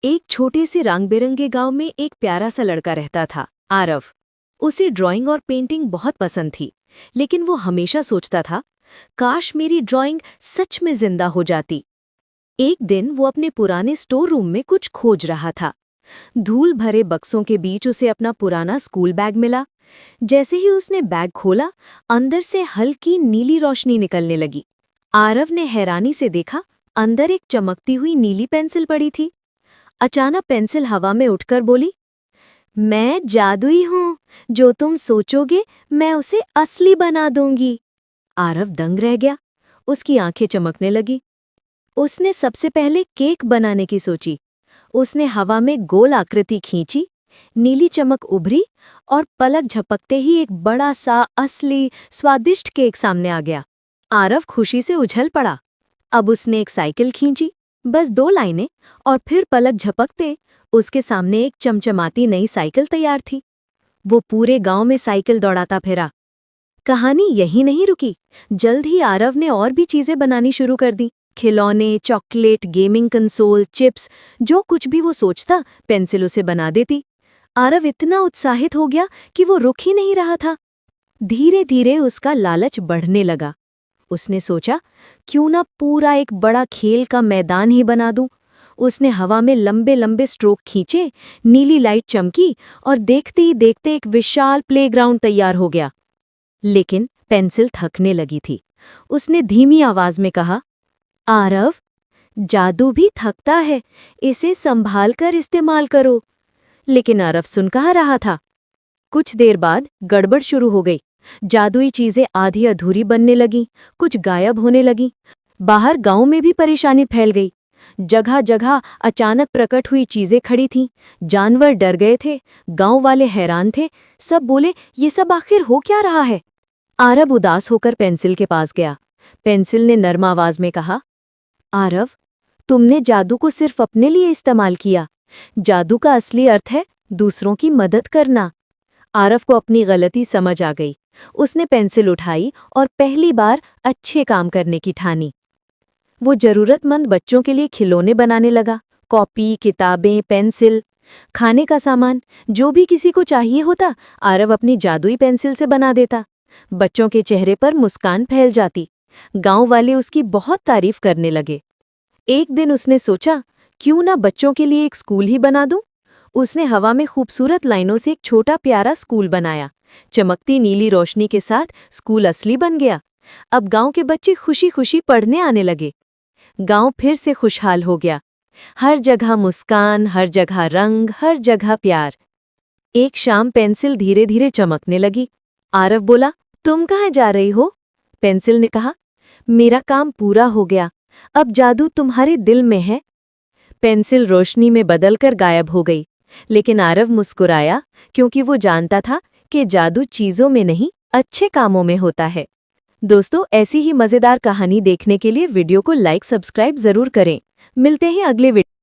एक छोटे से रंग बिरंगे गांव में एक प्यारा सा लड़का रहता था, आरव। उसे ड्राइंग और पेंटिंग बहुत पसंद थी, लेकिन वो हमेशा सोचता था, काश मेरी ड्राइंग सच में जिंदा हो जाती। एक दिन वो अपने पुराने स्टोर रूम में कुछ खोज रहा था। धूल भरे बक्सों के बीच उसे अपना पुराना स्कूल बैग मिला। जैसे ही उसने बैग खोला, अंदर से हल्की नीली रोशनी निकलने लगी। आरव ने हैरानी से देखा, अंदर एक चमकती हुई नीली पेंसिल पड़ी थी। अचानक पेंसिल हवा में उठकर बोली, मैं जादुई हूँ, जो तुम सोचोगे मैं उसे असली बना दूंगी। आरव दंग रह गया, उसकी आंखें चमकने लगी। उसने सबसे पहले केक बनाने की सोची। उसने हवा में गोल आकृति खींची, नीली चमक उभरी और पलक झपकते ही एक बड़ा सा असली स्वादिष्ट केक सामने आ गया। आरव खुशी से उछल पड़ा। अब उसने एक साइकिल खींची, बस 2 लाइनें, और फिर पलक झपकते उसके सामने एक चमचमाती नई साइकिल तैयार थी। वो पूरे गांव में साइकिल दौड़ाता फिरा। कहानी यहीं नहीं रुकी। जल्द ही आरव ने और भी चीजें बनानी शुरू कर दी। खिलौने, चॉकलेट, गेमिंग कंसोल, चिप्स, जो कुछ भी वो सोचता पेंसिल उसे बना देती। आरव इतना उत्साहित हो गया कि वो रुक ही नहीं रहा था। धीरे धीरे उसका लालच बढ़ने लगा। उसने सोचा, क्यों ना पूरा एक बड़ा खेल का मैदान ही बना दूं। उसने हवा में लंबे लंबे स्ट्रोक खींचे, नीली लाइट चमकी और देखते ही देखते एक विशाल प्लेग्राउंड तैयार हो गया। लेकिन पेंसिल थकने लगी थी। उसने धीमी आवाज में कहा, आरव, जादू भी थकता है, इसे संभाल कर इस्तेमाल करो। लेकिन आरव सुन कहाँ रहा था। कुछ देर बाद गड़बड़ शुरू हो गई। जादुई चीजें आधी अधूरी बनने लगीं, कुछ गायब होने लगीं। बाहर गांव में भी परेशानी फैल गई। जगह जगह अचानक प्रकट हुई चीजें खड़ी थीं। जानवर डर गए थे, गांव वाले हैरान थे। सब बोले, ये सब आखिर हो क्या रहा है। आरव उदास होकर पेंसिल के पास गया। पेंसिल ने नर्म आवाज में कहा, आरव, तुमने जादू को सिर्फ अपने लिए इस्तेमाल किया। जादू का असली अर्थ है दूसरों की मदद करना। आरव को अपनी गलती समझ आ गई। उसने पेंसिल उठाई और पहली बार अच्छे काम करने की ठानी। वो जरूरतमंद बच्चों के लिए खिलौने बनाने लगा। कॉपी, किताबें, पेंसिल, खाने का सामान, जो भी किसी को चाहिए होता, आरव अपनी जादुई पेंसिल से बना देता। बच्चों के चेहरे पर मुस्कान फैल जाती। गांव वाले उसकी बहुत तारीफ करने लगे। एक दिन उसने सोचा, क्यों ना बच्चों के लिए एक स्कूल ही बना दूं। उसने हवा में खूबसूरत लाइनों से एक छोटा प्यारा स्कूल बनाया। चमकती नीली रोशनी के साथ स्कूल असली बन गया। अब गांव के बच्चे खुशी खुशी पढ़ने आने लगे। गांव फिर से खुशहाल हो गया। हर जगह मुस्कान, हर जगह रंग, हर जगह प्यार। एक शाम पेंसिल धीरे धीरे चमकने लगी। आरव बोला, तुम कहाँ जा रही हो? पेंसिल ने कहा, मेरा काम पूरा हो गया, अब जादू तुम्हारे दिल में है। पेंसिल रोशनी में बदलकर गायब हो गई। लेकिन आरव मुस्कुराया, क्योंकि वो जानता था कि जादू चीजों में नहीं, अच्छे कामों में होता है। दोस्तों, ऐसी ही मजेदार कहानी देखने के लिए वीडियो को लाइक, सब्सक्राइब जरूर करें। मिलते हैं अगले वीडियो।